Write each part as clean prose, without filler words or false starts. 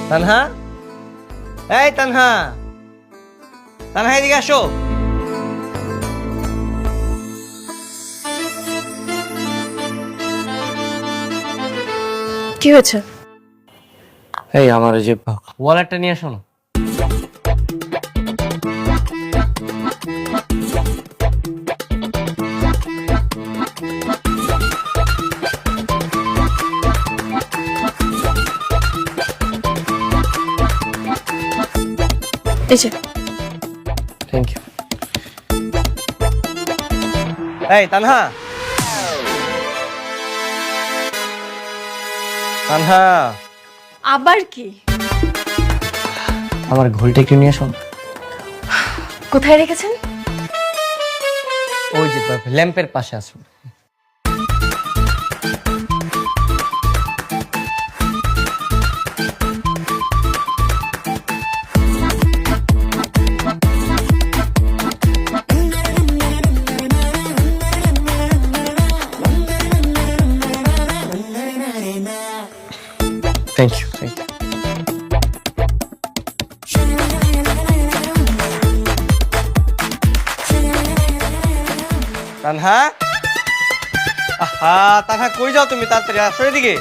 তানহা, এই তানহা, তানহা এদিকে আসো। কি হয়েছে? এই আমার যে ওয়ালেটটা নিয়ে আসো না। এই যে। Thank you. এই তানহা, তানহা, আবার কি? আমার ঘড়িটা একটু নিয়ে আসো। কোথায় রেখেছেন? ওই যে ল্যাম্পের পাশে আসো। Thank you, thank you. Tanha, আহা তানহা কই যাও তুমি? তাড়াতাড়ি আসো এদিকে।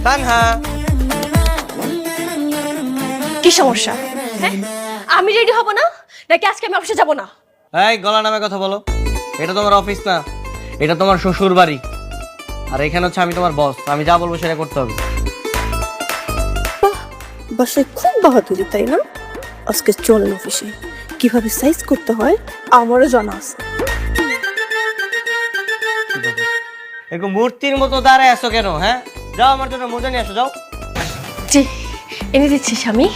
তানহা, কি সমস্যা? হ্যাঁ, আমি রেডি হব না নাকি আজকে আমি অফিসে যাব না? এই গলা নামে কথা বলো। এটা তোমার অফিস না, এটা তোমার শ্বশুর বাড়ি। আর এখানে হচ্ছে আমি তোমার বস, আমি যা বলবো সেটা করতে হবে। বাসায় খুব বাহাদুরি, তাই না? আজকে চলেন অফিসে, কিভাবে সাইজ করতে হয় আমারও জানা আছে। এরকম মূর্তির মতো দাঁড়ায় আছো কেন? হ্যাঁ, যাও আমার জন্য মোজা নিয়ে আসো, যাও। জি, এনে দিচ্ছি স্বামী।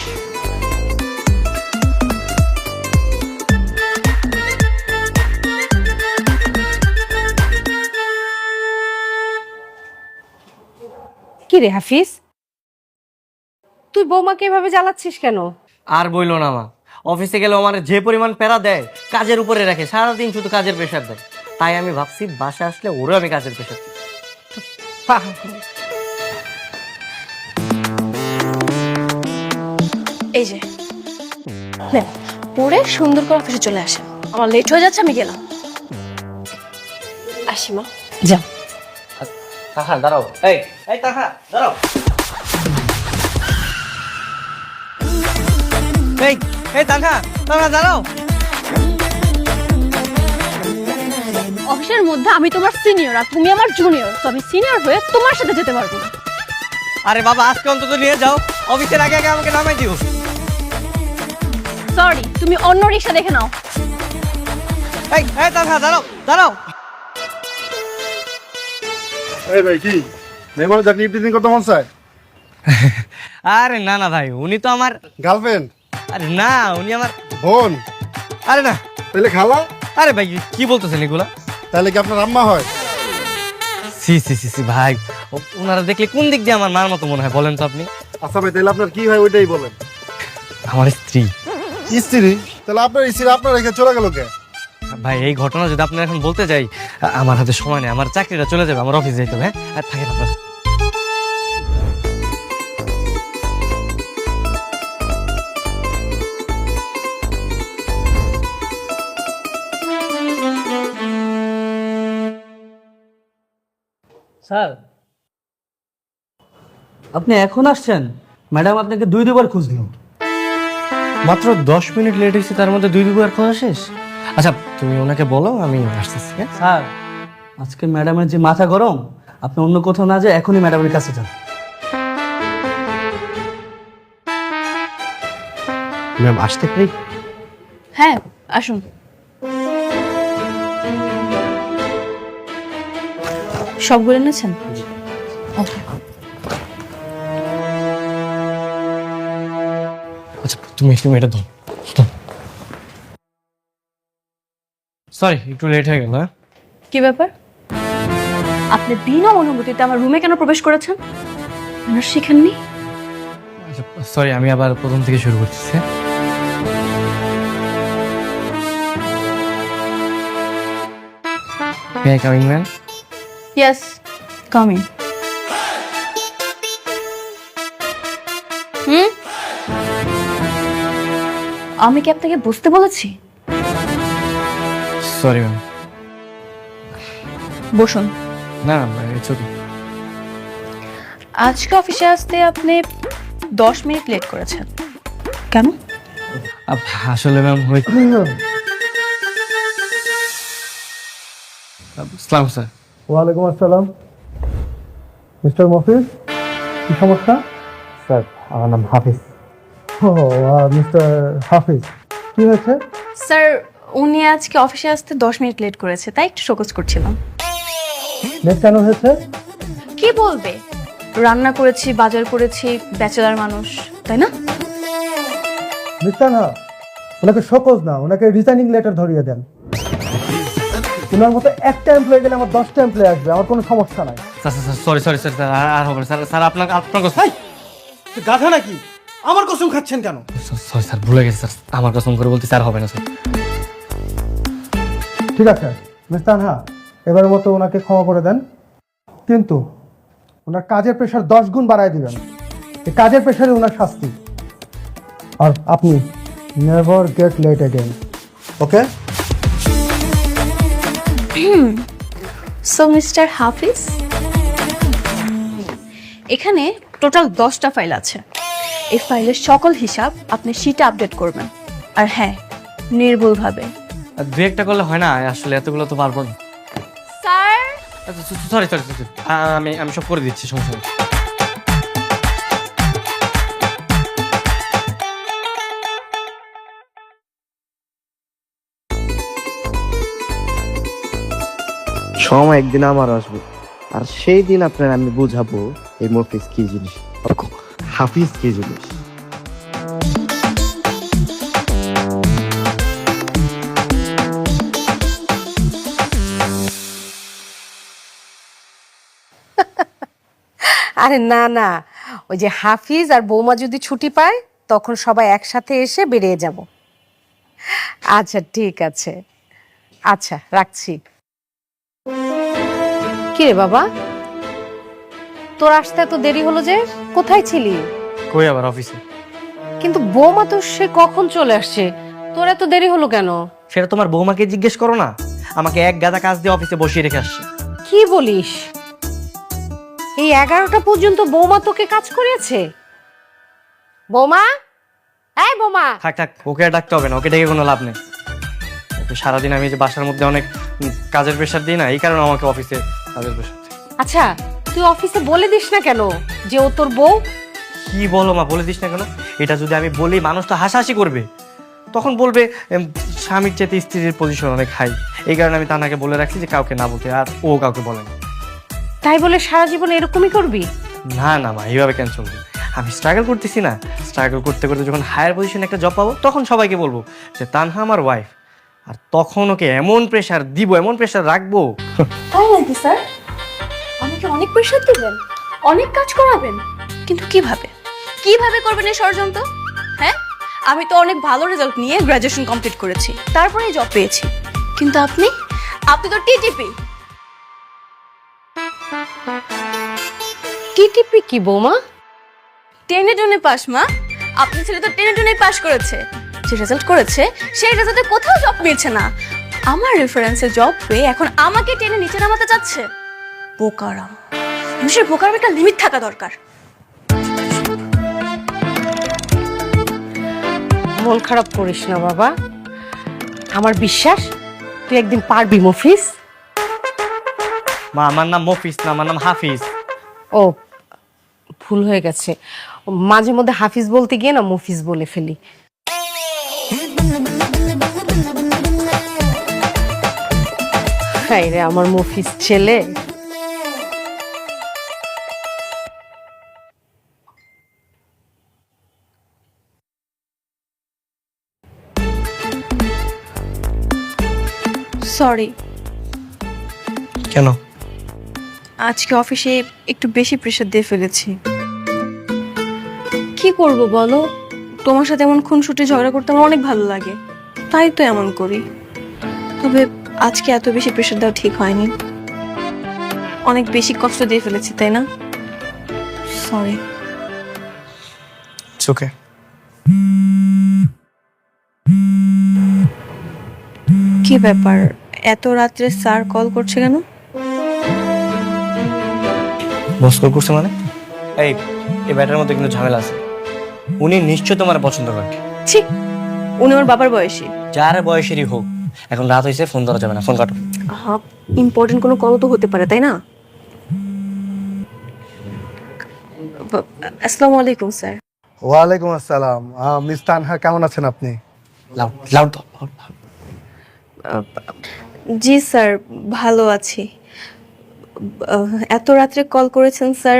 কি রে হাফিজ, তুই বৌমাকে এভাবে জ্বালাচ্ছিস কেন? আর বইলো না মা, অফিসে গেলে আমার যে পরিমাণ প্যারা দেয়, কাজের উপরে রাখে, সারাদিন শুধু কাজের প্রেশার দেয়। তাই আমি ভাবছি বাসা আসলে ওরও আমি কাজের প্রেশার দিই। এই যে নেন, পরে সুন্দর করে অফিসে চলে আসেন। আমার লেট হয়ে যাচ্ছে, আমি গেলাম। আসি মা। যা। তাহা দাঁড়াও, এই এই তাহা দাঁড়াও। এই এই তাহা, তাহা দাঁড়াও। অফিসের মধ্যে আমি তোমার সিনিয়র আর তুমি আমার জুনিয়র, তো আমি সিনিয়র হয়ে তোমার সাথে যেতে পারবো না। আরে বাবা, আজকে অন্তত নিয়ে যাও, অফিসের আগে আগে আমাকে নামাই দিও। সরি, তুমি অন্য রিক্সা দেখে নাও। এই এই তাহা দাঁড়াও, দাঁড়াও। এই ভাই কি মেহমান চাকরি ইভনিং করতে মন চায়? আরে না না ভাই, উনি তো আমার গার্লফ্রেন্ড? আরে না, উনি আমার বোন? আরে না। তাহলে খালা? আরে ভাই কি বলতেছেন এগুলা? তাহলে কি আপনার আম্মা হয়? সি সি সি সি ভাই, ওনারা দেখলে কোন দিক দিয়ে আমার মার মতো মনে হয় বলেন তো আপনি? আচ্ছা ভাই, তাহলে আপনার কি হয় ওইটাই বলেন। আমার স্ত্রী। স্ত্রী? তাহলে আপনার স্ত্রী আপনার রেখে চলে গেল কে? ভাই এই ঘটনা যদি আপনার এখন বলতে যাই, আমার হাতে সময় নেই, আমার চাকরিটা চলে যাবে, আমার অফিস যাইতে হবে। হ্যাঁ, আর থাকেন আপনার। স্যার, আপনি এখন আসছেন? ম্যাডাম আপনাকে দুবার খুঁজলো। মাত্র 10 মিনিট লেট হয়েছে, তার মধ্যে দুবার খোঁজা শেষ। আচ্ছা তুমি ওনাকে বলো আমি আসতেছি। হ্যাঁ স্যার, আজকে ম্যাডামের যে মাথা গরম, আপনি অন্য কোথাও না যায় এখনই ম্যাডামের কাছে যান। ম্যাম আসতে পারি? হ্যাঁ, আসুন। সবগুলো এনেছেন? ওকে। আচ্ছা তুমি এটা ধরো। সরি একটু লেট হয়ে গেল। হ্যাঁ কি ব্যাপার? আপনি বিনা অনুমতিতে আমার রুমে কেন প্রবেশ করেছেন? আপনার শিখেননি? সরি, আমি আবার প্রথম থেকে শুরু করতেছি। May I come in, ma'am? Yes. Coming. আমি কি আপনাকে বুঝতে বলেছি? Sorry ma'am. বসুন। না না, ইটস ওকে। আজকে অফিসে আসতে আপনি 10 মিনিট লেট করেছেন কেন? আসলে ম্যাম সালাম স্যার। ওয়ালাইকুম আসসালাম। মিস্টার মফিজ, কি সমস্যা? স্যার আমার নাম হাফিজ। ও মিস্টার হাফিজ, কি হয়েছে? স্যার উনি আজকে অফিসে আসতে 10 মিনিট লেট করেছে, তাই একটু শোকজ করছিলাম। লেট কেন হয়েছে? কি বলবে, রান্না করেছি, বাজার করেছি, ব্যাচেলার মানুষ, তাই না? মিস্টার না, ওনাকে শোকজ না, ওনাকে রিজাইনিং লেটার ধরিয়ে দেন। ওনার মতো একটা এমপ্লয়ি গেলে আমার 10টা এমপ্লয়ি আসবে, আমার কোনো সমস্যা নাই। স্যার সরি সরি স্যার, আর হবে না স্যার। স্যার আপনার কসম। গাধা নাকি? আমার কসম খাচ্ছেন কেন? সরি স্যার, ভুলে গেছি স্যার, আমার কসম করে বলতে স্যার হবে না স্যার। ঠিক আছে মিস্টার হ্যাঁ, এবারের মতো ওনাকে ক্ষমা করে দেন, কিন্তু ওনার কাজের প্রেশার 10 গুণ বাড়ায় দিবেন। এই কাজের প্রেশারে ওনার শাস্তি। আর আপনি নেভার গেট লেট অ্যাগেন, ওকে? সো মিস্টার হাফিজ, এখানে টোটাল 10টা ফাইল আছে। এই ফাইলের সকল হিসাব আপনি শিটে আপডেট করবেন। আর হ্যাঁ, নির্ভুলভাবে। দু একটা করলে হয় না, আসলে এতগুলো তো পারবো না। স্যার সরি সরি সরি, আমি সব করে দিচ্ছি, সমস্যা নেই। সময় একদিন আমার আসবে, আর সেই দিন আপনার আমি বুঝাবো এই মফিজ কি জিনিস, হাফিজ কি জিনিস। আরে না না, ওই যে হাফিজ আর বৌমা যদি ছুটি পায় তখন সবাই একসাথে এসে বেরিয়ে যাব। আচ্ছা ঠিক আছে, আচ্ছা রাখছি। কি রে বাবা, তোর আসতে এত দেরি হলো যে? কোথায় ছিলি? কই আবার অফিসে। কিন্তু বৌমা তো সে কখন চলে আসছে, তোর এত দেরি হলো কেন? সেটা তোমার বৌমাকে জিজ্ঞেস করো না, আমাকে এক গাদা কাজ দিয়ে অফিসে বসিয়ে রেখে আসছে। কি বলিস? এই 11টা পর্যন্ত বৌমা তোকে কাজ করিয়েছে? বৌমা, এই বৌমা। থাক থাক, ওকে আর ডাকতে হবে না, ওকে ডেকে কোনো লাভ নেই। ওকে সারাদিন আমি যে বাসার মধ্যে অনেক কাজের প্রেশার দিই না, এই কারণে আমাকে অফিসে কাজের প্রেশার দিই। আচ্ছা তুই অফিসে বলে দিস না কেন যে ও তোর বউ? কি বলো মা, বলে দিস না কেন? এটা যদি আমি বলি মানুষ তো হাসাহাসি করবে, তখন বলবে স্বামীর চেয়ে স্ত্রীর পজিশন অনেক হাই। এই কারণে আমি তানাকে বলে রাখছি যে কাউকে না বলতে, আর ও কাউকে বলে না। তাই বলে সারা জীবন এরকমই করবি? না না মা, এইভাবে কেন চলবে? আমি স্ট্রাগল করতেছি না, স্ট্রাগল করতে করতে যখন হায়ার পজিশনে একটা জব পাবো তখন সবাইকে বলবো যে তানহা আমার ওয়াইফ, আর তখন ওকে এমন প্রেশার দিব, এমন প্রেশার রাখবো। তাই নাকি স্যার? আমাকে অনেক প্রেশার দিবেন, অনেক কাজ করাবেন, কিন্তু কিভাবে কিভাবে করবেন এই ষড়যন্ত্র? হ্যাঁ, আমি তো অনেক ভালো রেজাল্ট নিয়ে গ্র্যাজুয়েশন কমপ্লিট করেছি, তারপরেই জব পেয়েছি। কিন্তু আপনি তো টিটিপি। টিটিপি কি বৌমা? টেনে টেনে পাস মা। আপনার ছেলে তো টেনে টেনে পাস করেছে, যে রেজাল্ট করেছে সেই রেজাল্টে কোথাও জব মিলছে না। আমার রেফারেন্সে জব পেয়ে এখন আমাকে টেনে নিচে নামাতে চাচ্ছে। বোকারাম, মানুষের বোকারাম একটা লিমিট থাকা দরকার। মন খারাপ করিস না বাবা, আমার বিশ্বাস তুই একদিন পারবি মফিজ। মা আমার নাম মফিজ না, আমার নাম হাফিজ। ও ভুল হয়ে গেছে, মাঝে মধ্যে হাফিজ বলতে গিয়ে না মফিজ বলে ফেলি। হাই রে আমার মফিজ ছেলে। সরি, কেন? আজকে অফিসে একটু বেশি প্রেশার দিয়ে ফেলেছি। কি করব বলো, তোমার সাথে এমন খুনসুটি ঝগড়া করতে আমার অনেক ভালো লাগে, তাই তো এমন করি। তবে আজকে এত বেশি প্রেশার দেওয়া ঠিক হয়নি। অনেক বেশি কষ্ট দিয়ে ফেলেছি তাই না? সরি। ওকে। কি ব্যাপার, এত রাত্রে স্যার কল করছে কেন? বস কল করছে মানে? এই ব্যাটার মধ্যে কিন্তু ঝামেলা আছে। উনি নিশ্চয় তোমার পছন্দ করেন। ছি, উনি আমার বাবার বয়সী। যার বয়সেরই হোক, এখন রাত হয়েছে, ফোন ধরা যাবে না, ফোন কাটো। হ্যাঁ, ইম্পর্টেন্ট কোনো কল তো হতে পারে তাই না? আসসালামু আলাইকুম স্যার। ওয়ালাইকুম আসসালাম। মিস তানহা, কেমন আছেন আপনি? Loud loud. জি স্যার, ভালো আছি। এত রাত্রে কল করেছেন স্যার,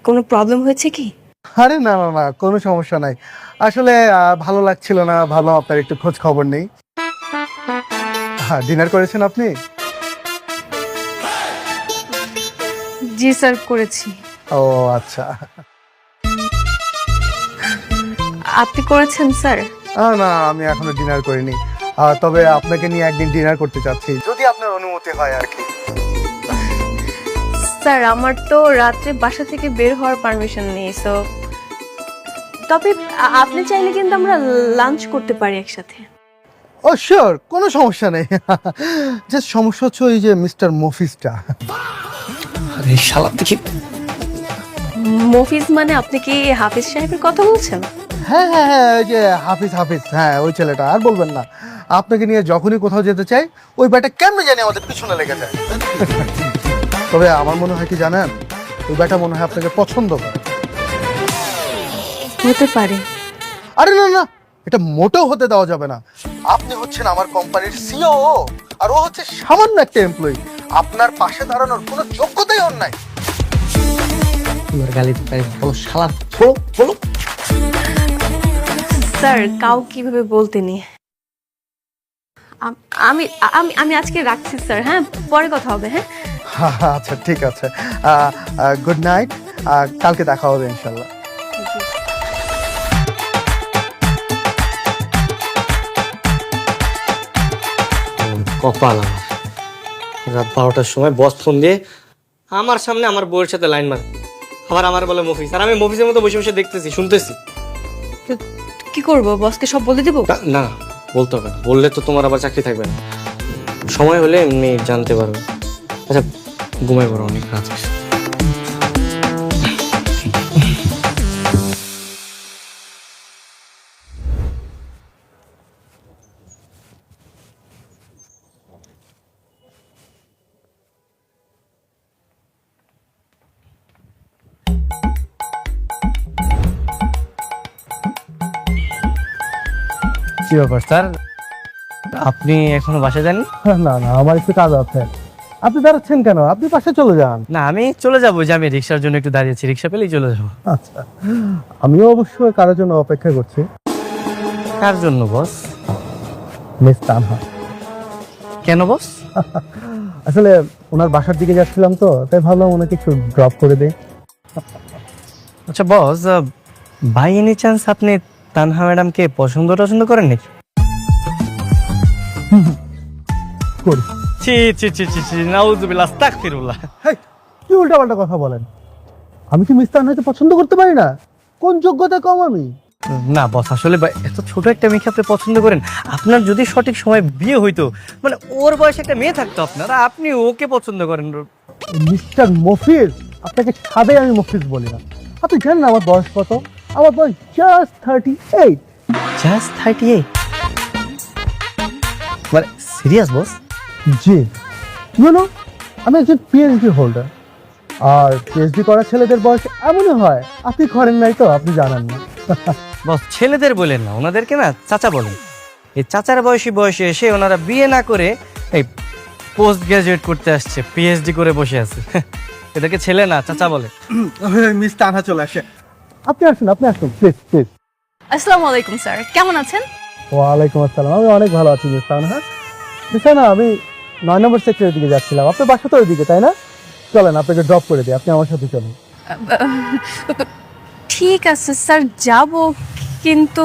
কোনো প্রবলেম হয়েছে কি? আরে না না না, কোনো সমস্যা নাই। আসলে ভালো লাগছিল না, ভাবলাম আপনার একটু খোঁজ খবর নেই। হ্যাঁ, ডিনার করেছেন আপনি? জি স্যার, করেছি। ও আচ্ছা। আপনি করেছেন স্যার? না, আমি এখনো ডিনার করিনি। তবে আপনাকে নিয়ে একদিন ডিনার করতে চাচ্ছি, যদি আপনার অনুমতি হয় আর কি। স্যার, আমার তো রাত্রে বাসা থেকে বের হওয়ার পারমিশন নেই, সো তবে আপনি চাইলে কিন্তু আমরা লাঞ্চ করতে পারি একসাথে। ও শিওর, কোনো সমস্যা নেই। যে সমস্যা হচ্ছে ওই যে মিস্টার মফিজটা। আরে শালা দেখি। মফিজ মানে আপনি কি হাফিজ সাহেবের কথা বলছেন? হ্যাঁ হ্যাঁ হ্যাঁ, ওই যে হাফিজ হাফিজ, হ্যাঁ ওই ছেলেটা। আর বলবেন না, আপনাকে নিয়ে যখনই কোথাও যেতে চাই ওই ব্যাটা কেমনে জানি আমাদের পিছনে লেগে যায়। তবে আমার মনে হয় কি জানেন, ওই ব্যাটা মনে হয় আপনাকে পছন্দ করে। হতে পারে। আরে না না, এটা মোটেও হতে দেওয়া যাবে না। আপনি হচ্ছেন আমার কোম্পানির সিও, আর ও হচ্ছে সামান্য একটা এমপ্লয়ি। আপনার পাশে দাঁড়ানোর কোনো যোগ্যতাই ওর নাই। গালি তো পাই, বলো শালা, বলো বলো। স্যার, কাউ কিভাবে বলতে নি। আমি আমি আমি আজকে রাখছি স্যার, হ্যাঁ পরে কথা হবে। হ্যাঁ আচ্ছা ঠিক আছে, গুড নাইট। কালকে দেখা হবে ইনশাল্লাহ। কপাল আমার, রাত 12টার সময় বস ফোন দিয়ে আমার সামনে আমার বউয়ের সাথে লাইন মারে, আবার আমার বলে মফিজ, আর আমি মফিজের মতো বসে বসে দেখতেছি, শুনতেছি। কি করব, বসকে সব বলে দেবো? না না, বলতে হবে না, বললে তো তোমার আবার চাকরি থাকবে না। সময় হলে এমনি জানতে পারবে। আচ্ছা, ঘুমাই পড়ো, অনেক রাত হয়েছে। কি ব্যাপার স্যার, আপনি এখনো বাসায় যাননি? না না, আমার একটু কাজ আছে। আপনি দাঁড়াচ্ছেন কেন? আপনি পাশে চলে যান। না, আমি চলে যাবো, যে আমি রিক্সার জন্য একটু দাঁড়িয়েছি, রিক্সা পেলেই চলে যাবো। আচ্ছা, আমিও অবশ্যই কারোর জন্য অপেক্ষা করছি। কার জন্য বস? মিস তানহা। কেন বস? আসলে ওনার বাসার দিকে যাচ্ছিলাম তো, তাই ভাবলাম ওনাকে একটু ড্রপ করে দেই। আচ্ছা বস, বাই এনি চান্স আপনি তানহা ম্যাডামকে পছন্দ করেন নাকি? করি। ছি ছি ছি ছি ছি, নাউজুবিল্লাহ, আস্তাগফিরুল্লাহ। হেই, কি উল্টাপাল্টা কথা বলেন? আমি কি মিস তানহাকে পছন্দ করতে পারি না? কোন যোগ্যতা কম আমি? না বস, আসলে এত ছোট একটা মেয়েকে আপনি পছন্দ করেন। আপনার যদি সঠিক সময় বিয়ে হইতো, মানে ওর বয়সে একটা মেয়ে থাকতো আপনার, আপনি ওকে পছন্দ করেন। মিস্টার মফিজ, আপনাকে ছাদে আমি মফিজ বলি না। আপনি জানেন না আমার বয়স কত? আমার বয়স জাস্ট 38। জাস্ট 38? মানে সিরিয়াস বস? জি, নো, আমি একজন পিএইচডি হোল্ডার। আর পিএইচডি করা ছেলেদের বয়স এমনই হয়। আপনি করেন নাই তো, আপনি জানেন না। বস, ছেলেদের বলেন না, ওনাদেরকে না চাচা বলেন। এই চাচার বয়সে এসে ওনারা বিয়ে না করে এই পোস্ট গ্রাজুয়েট করতে আসছে, পিএইচডি করে বসে আছে। এদেরকে ছেলে না, চাচা বলে। মিস তানহা চলে আসে। আপনি আসুন প্লিজ প্লিজ। আসসালামু আলাইকুম স্যার, কেমন আছেন? ওয়ালাইকুম আসসালাম, আমি অনেক ভালো আছি মিস তানহা। বুঝছেন না, আমি 9 নম্বর সেক্টরের দিকে যাচ্ছিলাম। আপনার বাসা তো ওই দিকে, তাই না? চলেন আপনাকে ড্রপ করে দিই, আপনি আমার সাথে চলুন। ঠিক আছে স্যার, যাব, কিন্তু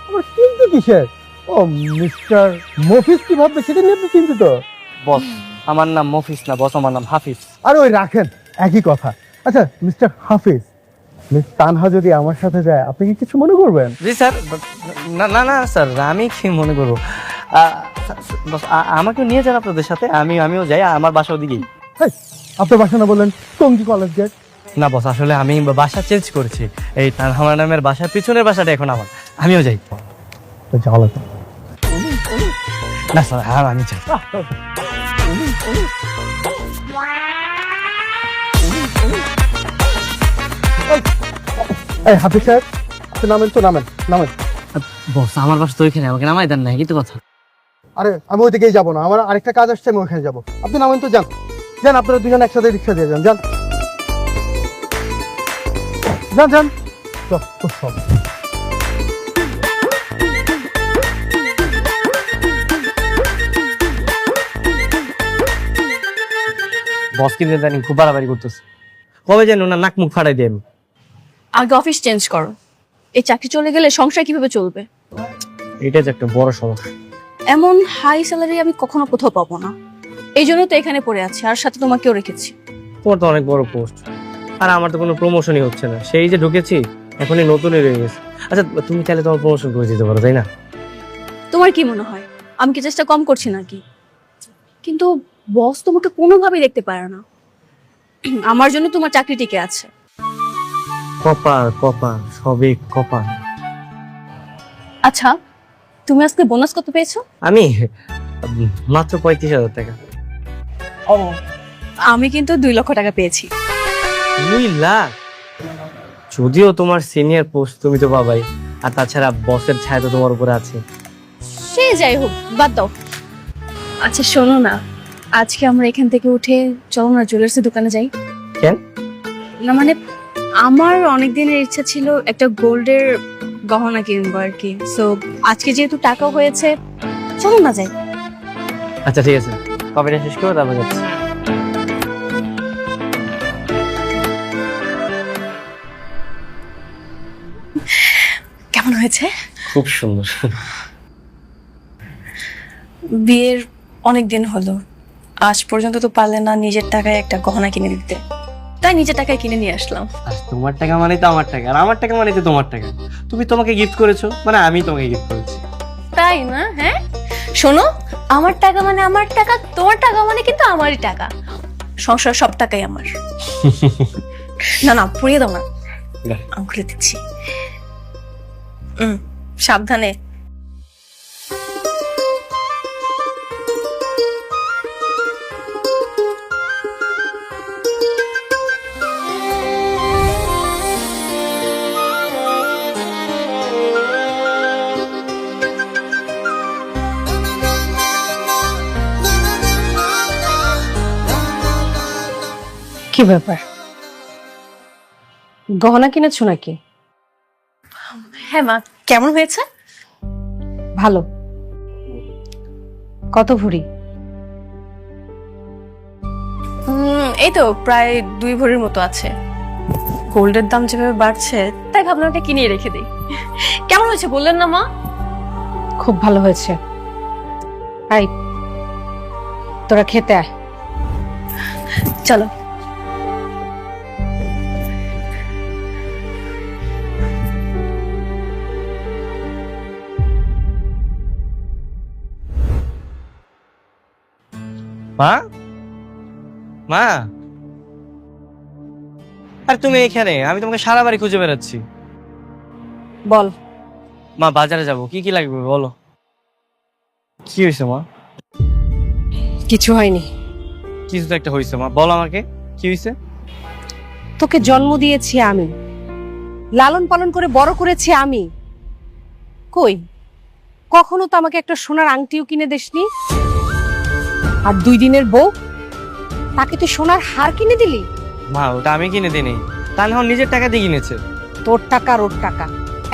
আমার কিন্তু কিসের? ও মিস্টার মফিজ কি ভাববে সেটা নিয়ে আপনি চিন্তিত? বস আমার নাম মফিজ না বস, আমার নাম হাফিজ। আর ওই রাখেন, একই কথা। আচ্ছা মিস্টার হাফিজ, মিস তানহা যদি আমার সাথে যায় আপনি কি কিছু মনে করবেন? জি স্যার। না না না স্যার, আমি কি মনে করবো? বস আমাকেও নিয়ে যান আপনাদের সাথে, আমিও যাই, আমার বাসা ওদিকেই। হেই, আপনার বাসা না বললেন টঙ্গী কলেজ গেট? না বস, আসলে আমি বাসা চেঞ্জ করেছি, এই তানহা ম্যাডামের বাসার পিছনের বাসাটা এখন আমার, আমিও যাই। তো যাওয়া তো। না স্যার, আমি যাই। এই হাফিজ সাহেব, আপনি নামেন তো, নামেন নামেন। বস আমার বাসা তো ওইখানে, আমাকে নামাই দেন না, কিন্তু কথা। আরে আমি ওইদিকেই যাবো না, আমার আরেকটা কাজ আসছে, আমি ওখানে যাবো। আপনি নামেন তো, যান যান, আপনারা দুজন একসাথে রিক্সা দিয়ে যান, যান যান যান। সব বস কিন্তু জানি খুব বাড়াবাড়ি করতেছে, কবে যেন না নাক মুখ ফাটাই দেন। আগে অফিস চেঞ্জ করো, এই চাকরি চলে গেলে সংসার কিভাবে চলবে? এটা যে একটা বড় সমস্যা। এমন হাই স্যালারি আমি কখনো কোথাও পাবো না, এই জন্য তো এখানে পড়ে আছি, আর সাথে তোমাকেও রেখেছি। তোমার তো অনেক বড় পোস্ট, আর আমার তো কোনো প্রমোশনই হচ্ছে না, সেই যে ঢুকেছি এখনই নতুনই রয়ে গেছে। আচ্ছা তুমি চাইলে তোমার প্রমোশন করে দিতে পারো, তাই না? তোমার কি মনে হয় আমি কি চেষ্টা কম করছি নাকি? কিন্তু বস তোমাকে কোনোভাবেই দেখতে পারে না, আমার জন্য তোমার চাকরি টিকে আছে। কপাল কপাল সবই কপাল। আচ্ছা তুমি আজকে বোনাস কত পেয়েছো? আমি মাত্র 35,000 টাকা। ও, আমি কিন্তু 2 লক্ষ টাকা পেয়েছি। 2 লাখ? যদিও তোমার সিনিয়র পোস্ট, তুমি তো পাবাই, আর তাছাড়া বসের ছায়া তো তোমার উপরে আছে। সে যাই হোক, বাদ দাও। আচ্ছা শোনো না, আজকে আমরা এখান থেকে উঠে চলো না জুয়েলার্সের দোকানে যাই। কেন? না মানে আমার অনেক দিনের ইচ্ছা ছিল একটা গোল্ডের গহনা কিনবো আর কি, সো আজকে যেহেতু টাকা হয়েছে চলো না যাই। আচ্ছা ঠিক আছে, কবেটা শেষ করো তারপর যাচ্ছি। কেমন হয়েছে? খুব সুন্দর। বিয়ের অনেক দিন হলো, আজ পর্যন্ত তো পারলে না নিজের টাকায় একটা গহনা কিনে দিতে, তাই নিজের টাকায় কিনে নিয়ে আসলাম। আর তোমার টাকা মানে তো আমার টাকা, আর আমার টাকা মানে তো তোমার টাকা। তুমি তোমাকে গিফট করেছো, মানে আমি তোমাকে গিফট করেছি। তাই না? হ্যাঁ শোনো, আমার টাকা মানে আমার টাকা, তোমার টাকা মানে কিন্তু আমারই টাকা, সংসার সব টাকাই আমার। না না পুড়িয়ে দাও না, আমি খুলে দিচ্ছি। সাবধানে। কি ব্যাপার, গহনা কিনেছো নাকি? হ্যাঁ মা, কেমন হয়েছে? ভালো। কত ভরি? এই তো প্রায় 2 ভরির মতো আছে। গোল্ডের দাম যেভাবে বাড়ছে তাই ভাবলাম এটা কিনে রেখে দিই। কেমন হয়েছে বললেন না মা? খুব ভালো হয়েছে। আই তোরা খেতে আয়। চলো। মা, মা, আর তুমি এখানে? আমি তোমাকে সারা বাড়ি খুঁজে বেড়াচ্ছি। বল। মা বাজারে যাব, কি কি লাগবে বলো। কি হয়েছে মা? কিছু হয়নি। কিছু তো একটা হয়েছে মা, বলো আমাকে কি হয়েছে। তোকে জন্ম দিয়েছি আমি, লালন পালন করে বড় করেছি আমি, কই কখনো তো আমাকে একটা সোনার আংটিও কিনে দেসনি। আর 2 দিনের বউ, তাকে তুই সোনার হার কিনে দিলি। মা ওটা আমি কিনে দিইনি, তা না নিজের টাকা দিয়ে কিনেছে। তোর টাকা আর ওর টাকা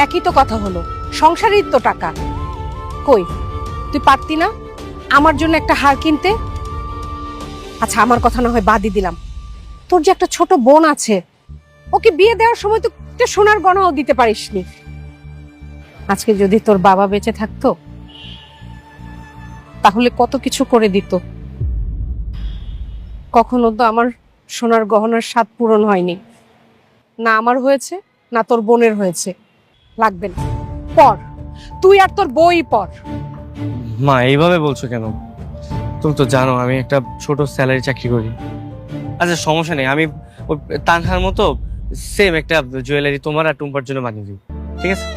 একই তো কথা হলো, সংসারের তো টাকা। কই তুই পারতি না আমার জন্য একটা হার কিনতে? আচ্ছা আমার কথা না হয় বাদই দিলাম, তোর যে একটা ছোট বোন আছে, ওকে বিয়ে দেওয়ার সময় তো একটা সোনার গয়নাও দিতে পারিসনি। আজকে যদি তোর বাবা বেঁচে থাকতো তাহলে কত কিছু করে দিত। কখনো তো আমার সোনার গহনার স্বাদ পূরণ হয়নি, না আমার হয়েছে না তোর বোনের হয়েছে। লাগবে না, পর তুই আর তোর বই পর। মা এইভাবে বলছো কেন? তুমি তো জানো আমি একটা ছোট স্যালারি চাকরি করি। আচ্ছা সমস্যা নেই, আমি ওই তানহার মতো সেম একটা জুয়েলারি তোমার আর টুম্পার জন্য বানিয়ে দিই, ঠিক আছে?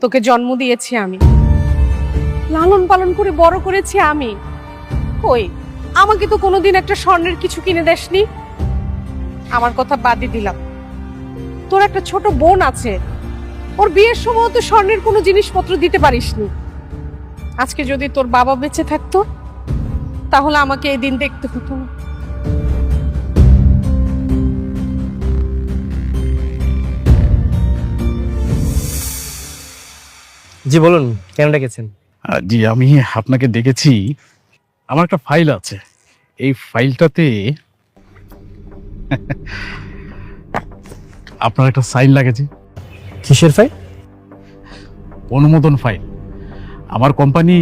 তোকে জন্ম দিয়েছি আমি, লালন পালন করে বড় করেছি আমি। কই, আমাকে তো কোনোদিন একটা স্বর্ণের কিছু কিনে দেসনি। আমার কথা বাদই দিলাম, তোর একটা ছোট বোন আছে, ওর বিয়ের সময় তো স্বর্ণের কোনো জিনিসপত্র দিতে পারিসনি। আজকে যদি তোর বাবা বেঁচে থাকতো তাহলে আমাকে এই দিন দেখতে হতো না। জি বলুন, কেন ডেকেছেন? জি আমি আপনাকে দেখেছি, আমার একটা ফাইল আছে, এই ফাইলটাতে আপনার একটা সাইন লাগেছে। কিসের ফাইল? অনুমোদন ফাইল। আমার কোম্পানি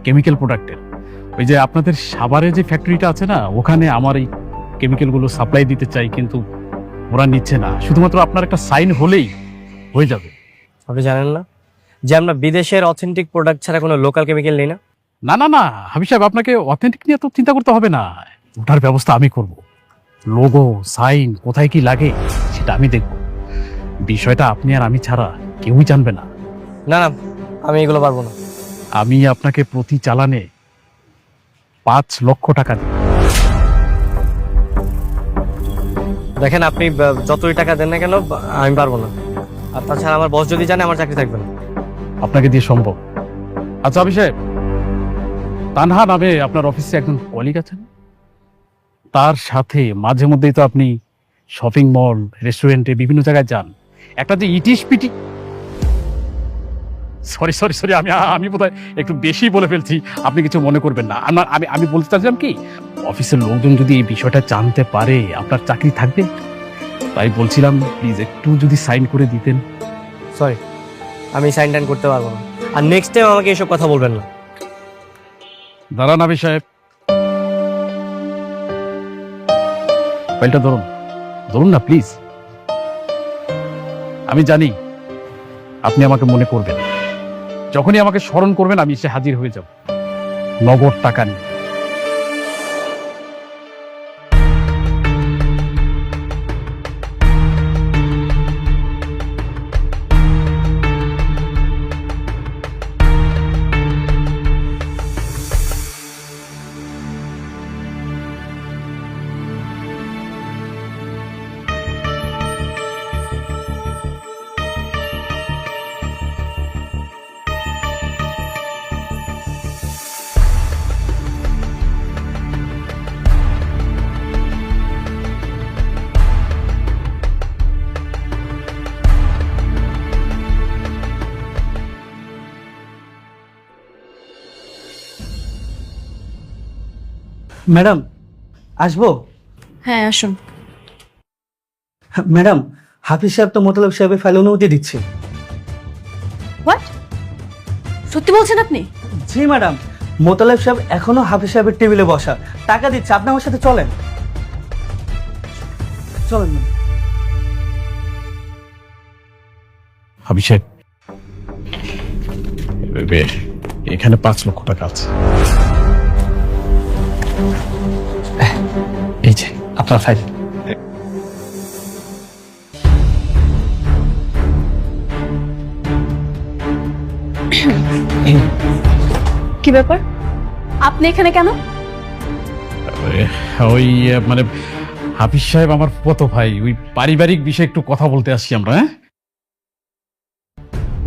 কেমিক্যাল প্রোডাক্টের, ওই যে আপনাদের সাভারে যে ফ্যাক্টরিটা আছে না, ওখানে আমার এই কেমিক্যালগুলো সাপ্লাই দিতে চাই, কিন্তু ওরা নিচ্ছে না। শুধুমাত্র আপনার একটা সাইন হলেই হয়ে যাবে। আপনি জানেন না যে আমরা বিদেশের অথেন্টিক প্রোডাক্ট ছাড়া কোনো লোকাল কেমিক্যাল নেই না? না না না হাবিব সাহেব, আপনাকে অথেন্টিক নিয়ে তো চিন্তা করতে হবে না, ওটার ব্যবস্থা আমি করব। লোগো সাইন কোথায় কি লাগে সেটা আমি দেখব। বিষয়টা আপনি আর আমি ছাড়া কেউই জানবে না। না না, আমি এগুলো পারবো না। আমি আপনাকে প্রতি চালানে 5 লক্ষ টাকা দিই। দেখেন আপনি যতই টাকা দেন না কেন আমি পারবো না। আর তাছাড়া আমার বস যদি জানে আমার চাকরি থাকবে না। আপনাকে দিয়ে সম্ভব। আচ্ছা হাবিব সাহেব, তানহা নামে আপনার অফিসে একজন কলিগ আছেন, তার সাথে মাঝে মধ্যেই তো আপনি শপিং মল রেস্টুরেন্টে বিভিন্ন জায়গায় যান। একটা যে ইটিস পিটি, সরি সরি সরি আমি আমি বোধহয় একটু বেশি বলে ফেলছি, আপনি কিছু মনে করবেন না। আমি বলতে চাচ্ছিলাম কি, অফিসের লোকজন যদি এই বিষয়টা জানতে পারে আপনার চাকরি থাকবে, তাই বলছিলাম প্লিজ একটু যদি সাইন করে দিতেন। সরি, আমি সাইন টাইন করতে পারবো না। আর নেক্সট টাইম আমাকে এসব কথা বলবেন না। দাঁড়ান হাবিব সাহেব, ফাইলটা ধরুন, ধরুন না প্লিজ। আমি জানি আপনি আমাকে মনে করবেন, যখনই আমাকে স্মরণ করবেন আমি এসে হাজির হয়ে যাব নগদ টাকা নিয়ে। ম্যাডাম আসবো? হ্যাঁ আসুন। ম্যাডাম, হাফিজ সাহেব তো মোতালেব সাহেবের ফাইল অনুমতি দিচ্ছে। হোয়াট? সত্যি বলছেন আপনি? জি ম্যাডাম, মোতালেব সাহেব এখনো হাফিজ সাহেবের টেবিলে বসা, টাকা দিচ্ছে। আপনি আমার সাথে চলেন, চলেন ম্যাম। হাবিব সাহেব, এখানে 5 লক্ষ টাকা আছে। এই যে আপনার ফাইল। কি ব্যাপার, আপনি এখানে কেন? ওই মানে হাফিজ সাহেব আমার ফুফাতো ভাই, ওই পারিবারিক বিষয়ে একটু কথা বলতে আসছি আমরা। হ্যাঁ,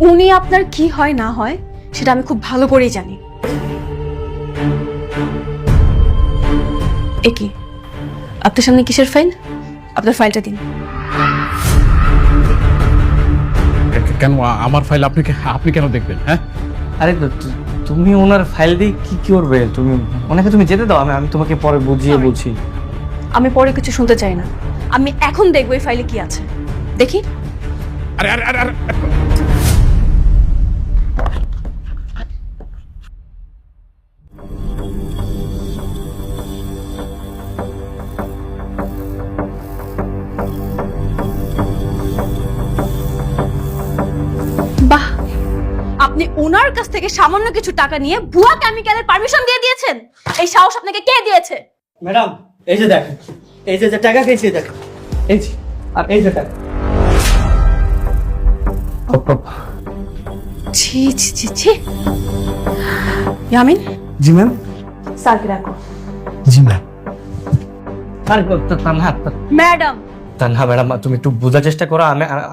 উনি আপনার কি হয় না হয় সেটা আমি খুব ভালো করেই জানি। একি আপনার সামনে কিসের ফাইল? আপনার ফাইলটা দিন। কেন আমার ফাইল আপনি কেন দেখবেন? হ্যাঁ, আরে তুমি ওনার ফাইল দিয়ে কি করবে? তুমি ওনাকে তুমি যেতে দাও, আমি তোমাকে পরে বুঝিয়ে বলছি। আমি পরে কিছু শুনতে চাই না, আমি এখন দেখবো এই ফাইলে কি আছে। দেখি। আরে আরে আরে আরে বাহ, আপনি ওনার কাছ থেকে সামান্য কিছু টাকা নিয়ে ভুয়া কেমিক্যালের পারমিশন দিয়ে দিয়েছেন। এই সাহস আপনাকে কে দিয়েছে? ম্যাডাম, এই যে দেখেন, এই যে টাকা খেয়েছি দেখেন, এই যে, আর এই যে টাকা। ছি ছি ছি ছি। ইয়ামিন, জি ম্যাম। স্যারকে রাখো। জি ম্যাম। ম্যাডাম, তানহা ম্যাডাম, তুমি একটু বোঝার চেষ্টা করো।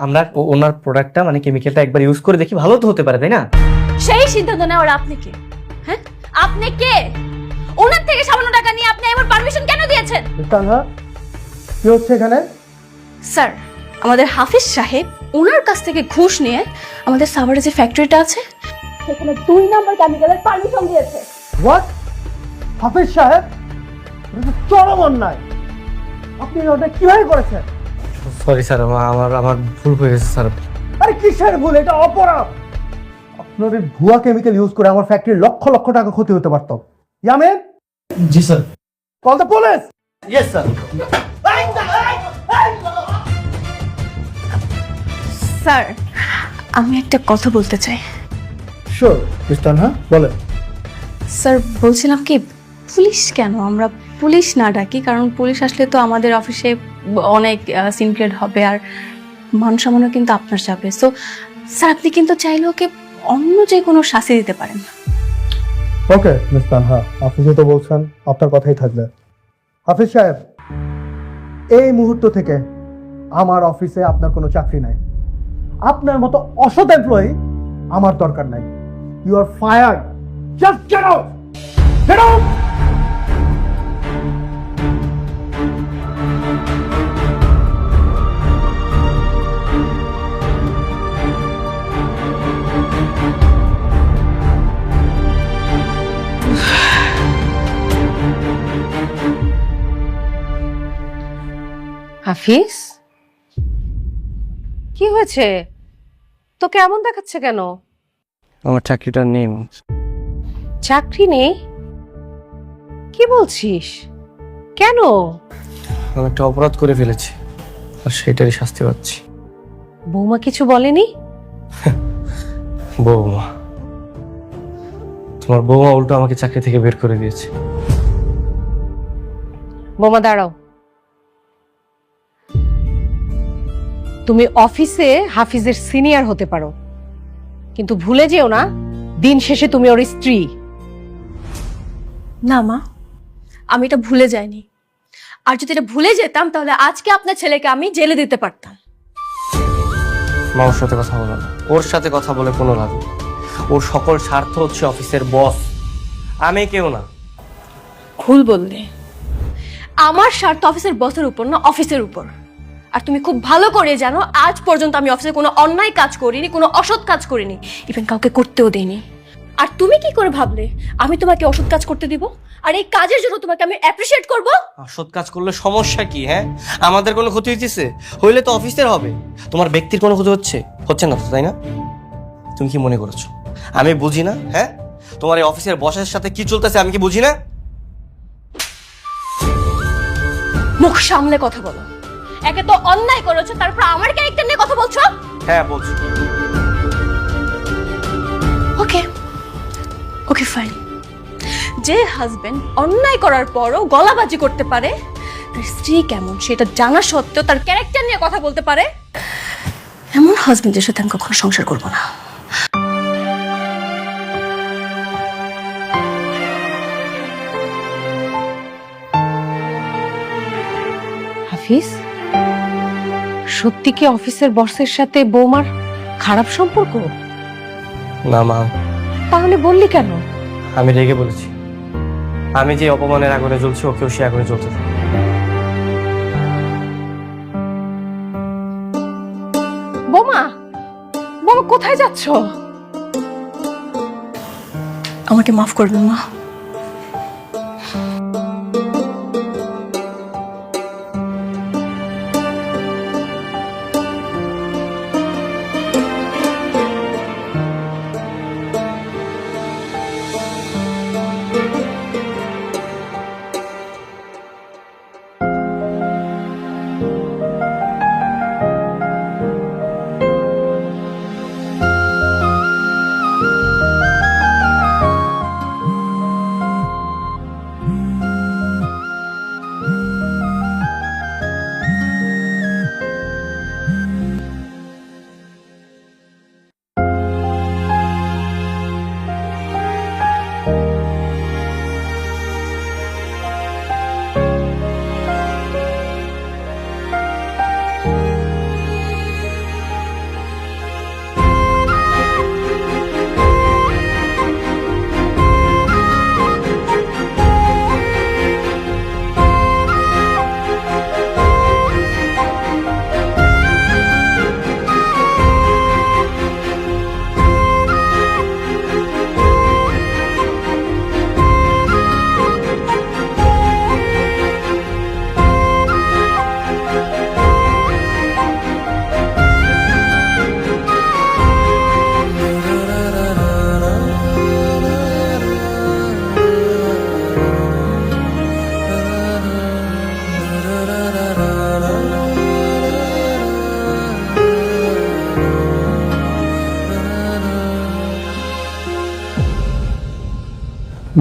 আমরা ওনার প্রোডাক্টটা মানে কেমিক্যালটা একবার ইউজ করে দেখি, ভালো তো হতে পারে, তাই না? সেই সিদ্ধান্ত নেওয়ার আপনি কে? হ্যাঁ, আপনি কে? ওনার থেকে সামান্য টাকা নিয়ে আপনি এমন পারমিশন কেন দিয়েছেন? তানহা, কি হচ্ছে এখানে? স্যার, আমাদের হাফিজ সাহেব ওনার কাছ থেকে ঘুষ নিয়ে আমাদের সাভারে যে ফ্যাক্টরিটা আছে সেখানে 2 নাম্বার কেমিক্যালের পারমিশন দিয়েছে। হোয়াট? হাফিজ সাহেব, এটা তো চরম অন্যায়। আপনি ওটা কিভাবে করেছেন? সরি স্যার, আমার ভুল হয়ে গেছে স্যার। আরে কিসের ভুল? এটা অপরাধ। আপনার এই ভুয়া কেমিক্যাল ইউজ করে আমার ফ্যাক্টরির লক্ষ লক্ষ টাকা ক্ষতি হতে পারত। ইয়ামিন, জি sir. Call the police. Yes sir. Sir, আমি একটা কথা বলতে চাই। শিওর মিস তানহা, বলেন। স্যার, বলছিলাম কি, পুলিশ কেন আমরা পুলিশ না ডাকি? কারণ পুলিশ আসলে তো আমাদের অফিসে অনেক সিন ক্রিয়েট হবে, আর মান সম্মানও কিন্তু আপনার যাবে। সো স্যার, আপনি কিন্তু চাইলে ওকে অন্য যে কোনো শাস্তি দিতে পারেন। ওকে মিস তানহা, আপনি যেহেতু বলছেন আপনার কথাই থাকবে। হাফিজ সাহেব, এই মুহূর্ত থেকে আমার অফিসে আপনার কোনো চাকরি নাই। আপনার মতো অসৎ এমপ্লয়ি আমার দরকার নাই। You are fired. Just get out. Get out. Hafiz, কি হয়েছে? তোকে এমন দেখাচ্ছে কেন? আমার চাকরিটা নেই। চাকরি নেই? কি বলছিস? কেন? আমি একটা অপরাধ করে ফেলেছি, আর সেটারই শাস্তি পাচ্ছি। বৌমা কিছু বলেনি? বৌমা? তোমার বৌমা উল্টো আমাকে চাকরি থেকে বের করে দিয়েছে। বৌমা দাঁড়াও। তুমি অফিসে হাফিজের সিনিয়র হতে পারো, কিন্তু ভুলে যেও না দিন শেষে তুমি ওর স্ত্রী। না মা, আমি এটা ভুলে যাইনি। আর যদি এটা ভুলে যেতাম তাহলে আজকে আপনার ছেলেকে আমি জেলে দিতে পারতাম। মা, ওর সাথে কথা বলো না। ওর সাথে কথা বলে কোনো লাভ নেই। ওর সকল স্বার্থ হচ্ছে অফিসের বস, আমি কেউ না। ভুল বললে। আমার স্বার্থ অফিসের বসের উপর না, অফিসের উপর। আর তুমি খুব ভালো করে জানো আজ পর্যন্ত আমি অফিসে কোনো অন্যায় কাজ করিনি, কোনো অসৎ কাজ করিনি, ইভেন কাউকে করতেও দেইনি। আর তুমি কি করে ভাবলে আমি তোমাকে অসৎ কাজ করতে দিব? আর এই কাজের জন্য তোমাকে আমি অ্যাপ্রিশিয়েট করব? সৎ কাজ করলে সমস্যা কি? হ্যাঁ, আমাদের কোনো ক্ষতি হইতেছে? হইলে তো অফিসের হবে, তোমার ব্যক্তির কোনো ক্ষতি হচ্ছে না তো, তাই না? তুমি কি মনে করেছো আমি বুঝি না? হ্যাঁ, তোমার এই অফিসের বসের সাথে কি চলতেছে আমি কি বুঝি না? মুখ সামলে কথা বলো। একে তো অন্যায় করেছো, তারপর আমার ক্যারেক্টার নিয়ে কথা বলছো। হ্যাঁ বলছি। ওকে ওকে ফাইন। যে হাজবেন্ড অন্যায় করার পরও গলাবাজি করতে পারে, তার স্ত্রী কেমন সেটা জানা সত্ত্বেও তার ক্যারেক্টার নিয়ে কথা বলতে পারে, এমন হাজবেন্ডের সাথে আমি কখনো সংসার করবো না। হাফিজ, সত্যি কি অফিসের বসের সাথে বৌমার খারাপ সম্পর্ক? না মা, তাহলে বললি কেন? আমি রেগে বলেছি। আমি যে অপমানের আগুনে জ্বলছি, ওকেও সে আগুনে জ্বলতে থাকে। বৌমা, বৌমা কোথায় যাচ্ছ? আমাকে মাফ করবেন মা।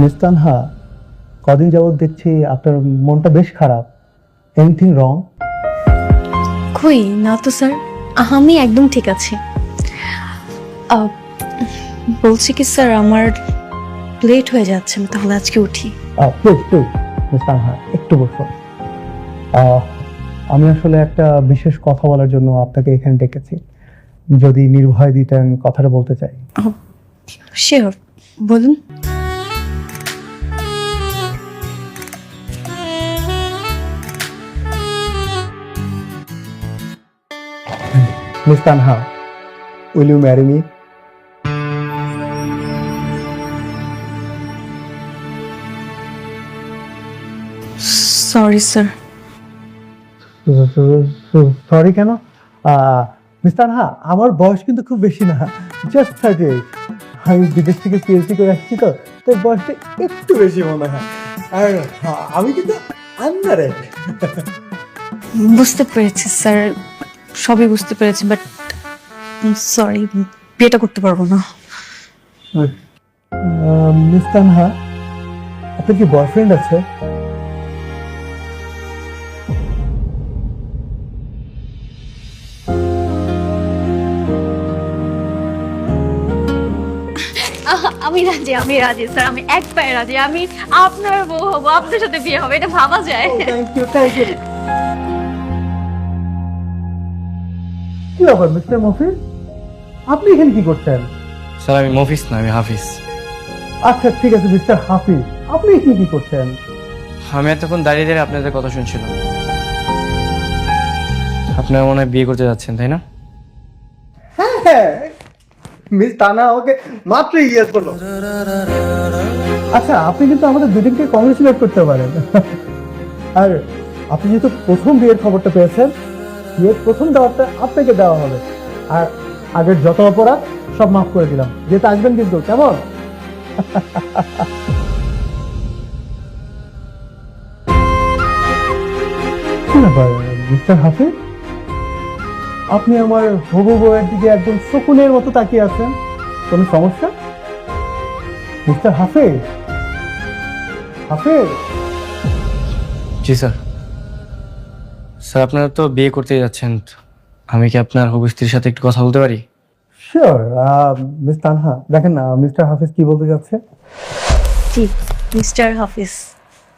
মিস তানহা, কদিন যাবত দেখছি আপনার মনটা বেশ খারাপ। Anything wrong? কই না তো স্যার, আমি একদম ঠিক আছি। বলছি কি স্যার, আমার লেট হয়ে যাচ্ছে, আমি তাহলে আজকে উঠি। প্লিজ প্লিজ মিস তানহা, একটু বসুন। আমি আসলে একটা বিশেষ কথা বলার জন্য আপনাকে এখানে ডেকেছি। যদি নির্ভয় দিতেন, কথাটা বলতে চাই। শিওর, বলুন। Miss Tanha, will you marry me? Sorry sir. Sorry কেন? মিস তানহা, আমার বয়স কিন্তু খুব বেশি না, জাস্ট 38। আমি বিদেশ থেকে পিএইচডি করে আসছি, তো তাই বয়সটা একটু বেশি মনে হয়। আর আমি কিন্তু আনম্যারিড। বুঝতে পেরেছি স্যার, সবই বুঝতে পেরেছি, বাট সরি, বিয়েটা করতে পারবো না। মিস তানহা, আপনার কি বয়ফ্রেন্ড আছে? আমি রাজি, আমি রাজি স্যার, আমি এক পায়ে রাজি। আমি আপনার বউ হবো, আপনার সাথে বিয়ে হবে, এটা ভাবা যায়? Thank you, thank you. কি ব্যাপার মিস্টার মফিজ, আপনি এখানে কি করছেন? স্যার আমি মফিস না, আমি হাফিজ। আচ্ছা ঠিক আছে মিস্টার হাফিজ, আপনি এখানে কি করছেন? আমি এতক্ষণ দাঁড়িয়ে দাঁড়িয়ে আপনাদের কথা শুনছিলাম। আপনারা মনে হয় বিয়ে করতে যাচ্ছেন, তাই না? হ্যাঁ, মিস তানা আমাকে মাত্র ইয়েস বললো। আচ্ছা, আপনি কিন্তু আমাদের দুজনকে কংগ্রেচুলেট করতে পারেন। আর আপনি যেহেতু প্রথম বিয়ের খবরটা পেয়েছেন, বিয়ের প্রথম দাওয়াতটা আপনাকে দেওয়া হবে। আর আগের যত অপরাধ সব মাফ করে দিলাম, যেহেতু আসবেন কিন্তু, কেমন? কি ব্যাপার মিস্টার হাফিজ, আপনি আমার হবু বউয়ের দিকে একদম শকুনের মতো তাকিয়ে আছেন, কোনো সমস্যা? মিস্টার হাফিজ, হাফিজ। জি স্যার। স্যার আপনারা তো বিয়ে করতে যাচ্ছেন, আমি কি আপনার হবু স্ত্রীর সাথে একটু কথা বলতে পারি? শিওর। মিস তানহা, দেখেন না মিস্টার হাফিজ কি বলতে যাচ্ছে। জি মিস্টার হাফিজ,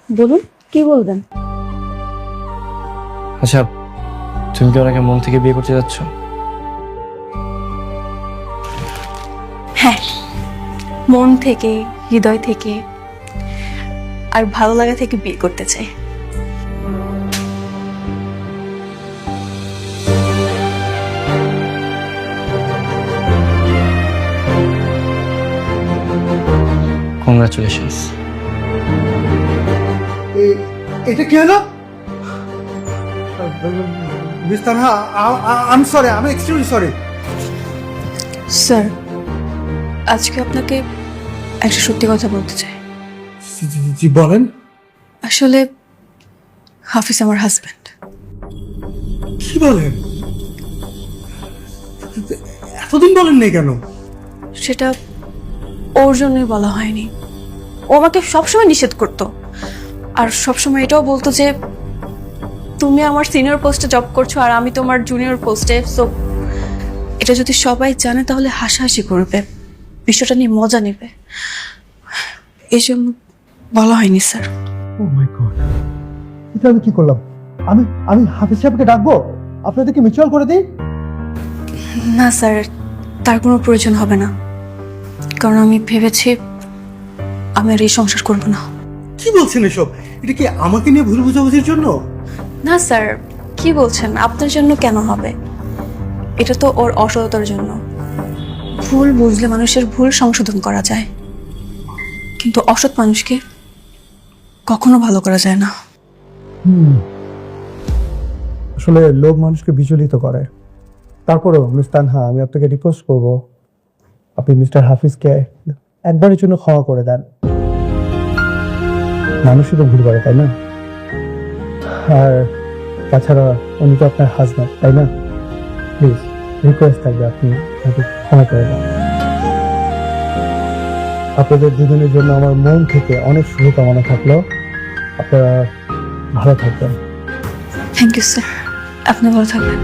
বলুন কি বলবেন। আচ্ছা, তুমি কি ওনাকে মন থেকে বিয়ে করতে যাচ্ছ? হ্যাঁ, মন থেকে, হৃদয় থেকে, আর ভালো লাগা থেকে বিয়ে করতে চাই। কংগ্রাচুলেশনস। এটা কি হলো? Miss Tanha, I am sorry, আমি এক্সট্রিমলি সরি। স্যার, আজকে আপনাকে একটা সত্যি কথা বলতে চাই। জি বলেন। আসলে হাফিজ আমার হাজব্যান্ড। কি বলেন? এতদিন বলেন নাই কেন? সেটা ওর জন্যই বলা হয়নি। ও আমাকে সবসময় নিষেধ করতো, আর সবসময় এটাও বলতো যে তুমি আমার সিনিয়র পোস্টে জব করছো আর আমি তোমার জুনিয়র পোস্টে, সো এটা যদি সবাই জানে তাহলে হাসাহাসি করবে, বিষয়টা নিয়ে মজা নেবে, এই জন্য বলা হয়নি স্যার। ও মাই গড, এটা আমি কি করলাম? আমি আমি হাফিজ সাহেবকে ডাকবো, আপনাদেরকে মিউচুয়াল করে দিই? না স্যার, তার কোনো প্রয়োজন হবে না, কারণ আমি ভেবেছি আমি আর এই সংসার করবো না। কি বলছেন এসব? এটা কি আমাকে নিয়ে ভুল বোঝাবুঝির জন্য? না স্যার, কি বলছেন? আপনার জন্য কেন হবে? এটা তো ওর অসততার জন্য। ভুল বুঝলে মানুষের ভুল সংশোধন করা যায়, কিন্তু অসৎ মানুষকে কখনো ভালো করা যায় না। আসলে লোভ মানুষকে বিচলিত করে। তারপরেও মিস তানহা, আমি আপনাকে রিকোয়েস্ট করব, আপনি মিস্টার হাফিজকে একবারের জন্য ক্ষমা করে দেন। মানুষই তো ভুল করে, তাই না? আর তাছাড়া উনি তো আপনার হাজব্যান্ড, তাই না? প্লিজ রিকোয়েস্ট থাকবে, আপনি তাকে ক্ষমা করে দেন। আপনাদের দুজনের জন্য আমার মন থেকে অনেক শুভকামনা থাকলো। আপনারা ভালো থাকবেন। থ্যাংক ইউ স্যার, আপনি ভালো থাকবেন।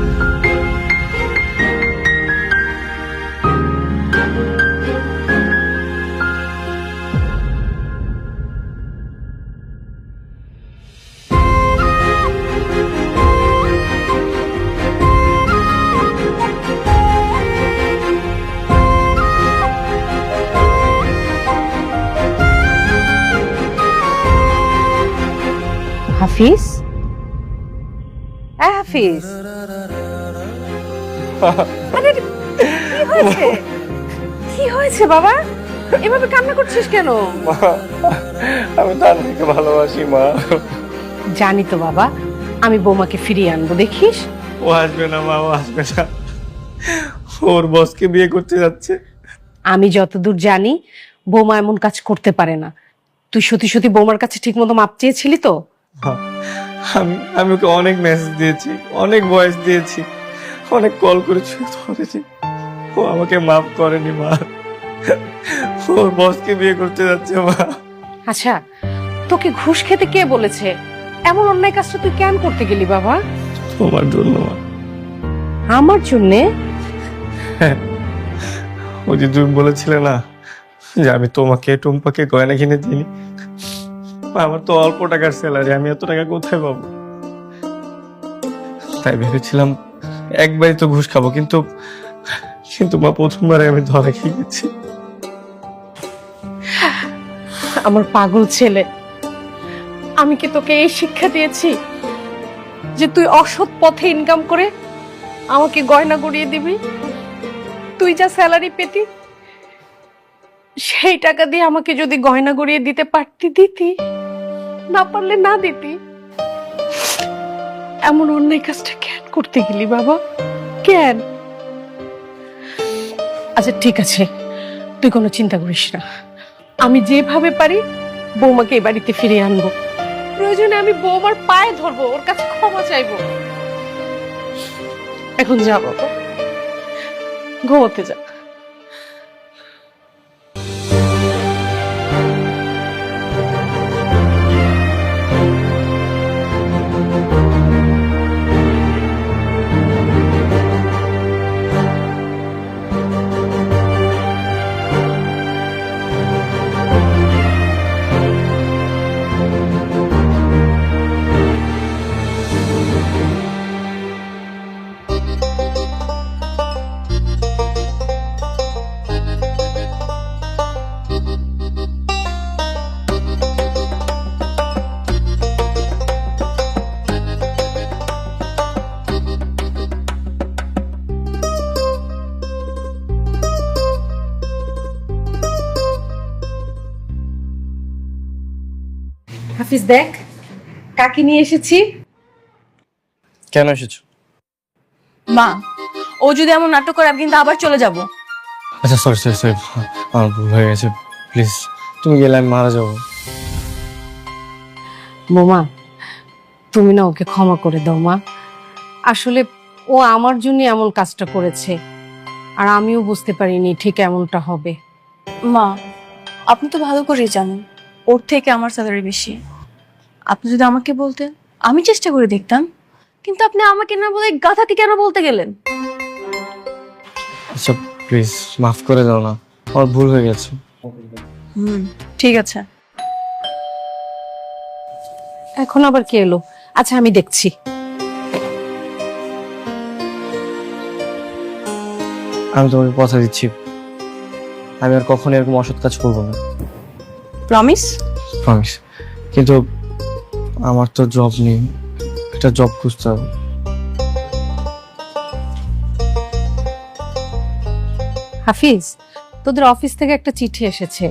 হাফিজ, হাফিজ, আরে কি হয়েছে? কি হয়েছে বাবা? এভাবে কান্না করছিস কেন? আমি তানহাকে ভালোবাসি মা। জানি তো বাবা, আমি বৌমাকে ফিরিয়ে আনবো, দেখিস। ও আসবে না মা, ও আসবে না, ওর বসকে বিয়ে করতে যাচ্ছে। আমি যতদূর জানি বৌমা এমন কাজ করতে পারে না। তুই সত্যি সত্যি বৌমার কাছে ঠিক মতো মাপ চেয়েছিলি তো? আমি ওকে অনেক মেসেজ দিয়েছি, অনেক ভয়েস দিয়েছি, অনেক কল করেছি, ধরেছি, ও আমাকে মাফ করেনি মা। ওর বসকে বিয়ে করতে যাচ্ছে মা। আচ্ছা, তোকে ঘুষ খেতে কে বলেছে? এমন অন্যায় কাজটা তুই কেন করতে গেলি বাবা? তোমার জন্য মা। আমার জন্যে? ওই যে তুমি বলেছিলে না যে আমি তোমাকে টুম্পাকে গয়না কিনে দিইনি, আমার তো অল্প টাকার স্যালারি, আমি এত টাকা কোথায় পাবো? তাই ভেবেছিলাম একবারই তো ঘুষ খাবো, কিন্তু কিন্তু মা প্রথমবারে আমি ধরা খেয়ে গেছি। আমার পাগল ছেলে, আমি কি তোকে এই শিক্ষা দিয়েছি যে তুই অসৎ পথে ইনকাম করে আমাকে গয়না গড়িয়ে দিবি? তুই যা স্যালারি পেতি সেই টাকা দিয়ে আমাকে যদি গয়না গড়িয়ে দিতে পারতি দিতি, না পারলে না দিতি। এমন অন্যায় কাজটা কেন করতে গেলি বাবা? কেন? আচ্ছা ঠিক আছে, তুই কোনো চিন্তা করিস না, আমি যেভাবে পারি বৌমাকে এই বাড়িতে ফিরিয়ে আনবো। প্রয়োজনে আমি বৌমার পায়ে ধরবো, ওর কাছে ক্ষমা চাইবো। এখন যা বাবা, ঘুমোতে যা। হাফিজ দেখ কাকে নিয়ে এসেছি। কেন এসেছো? মা, ও যদি এমন নাটক করে আমি কিন্তু আবার চলে যাব। আচ্ছা সরি সরি সরি, আমার ভুল হয়ে গেছে, প্লিজ তুমি গেলে আমি মারা যাবো। বোমা তুমি না ওকে ক্ষমা করে দাও মা। আসলে ও আমার জন্য এমন কাজটা করেছে, আর আমিও বুঝতে পারিনি ঠিক এমনটা হবে। মা, আপনি তো ভালো করেই জানেন ওর থেকে আমার স্যালারি বেশি। আপনি যদি আমাকে বলতেন আমি চেষ্টা করে দেখতাম, কিন্তু আপনি আমাকে না বলে গাধাকে কেন বলতে গেলেন? আচ্ছা প্লিজ মাফ করে দাও না, আমার ভুল হয়ে গেছে। ঠিক আছে। এখন আবার কে এলো? আচ্ছা আমি দেখছি। আমি তোমাকে কথা দিচ্ছি, আমি আর কখনো এরকম অসৎ কাজ করবো না, প্রমিস? প্রমিস। কিন্তু আমার তো জব নেই, একটা জব খুঁজতে হবে। হাফিজ তোদের অফিস থেকে একটা চিঠি এসেছে।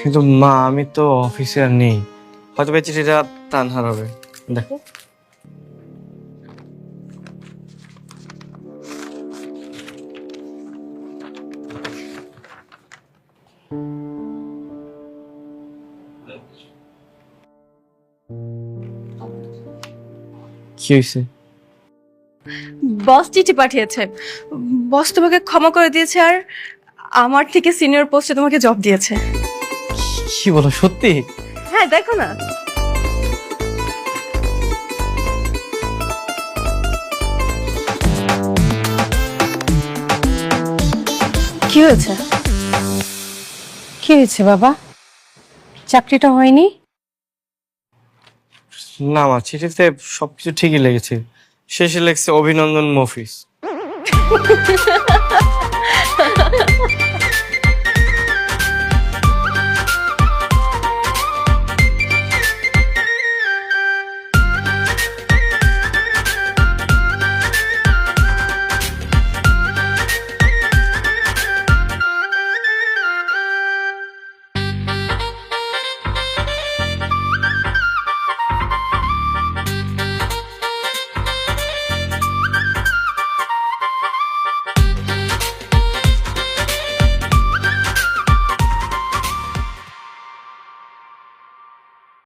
কিন্তু মা আমি তো অফিসে আর নেই, হয়তো এই চিঠিটা তানহার হবে, দেখো। কি হয়েছে? বস চিঠি পাঠিয়েছে। বস তোমাকে ক্ষমা করে দিয়েছে, আর আমার থেকে সিনিয়র পোস্টে তোমাকে জব দিয়েছে। কি বলো, সত্যি? হ্যাঁ দেখো না। কি হয়েছে? কি হয়েছে বাবা? চাকরিটা হয়নি? না মা, চিঠিতে সবকিছু ঠিকই লেগেছে, শেষে লেগেছে অভিনন্দন মফিজ।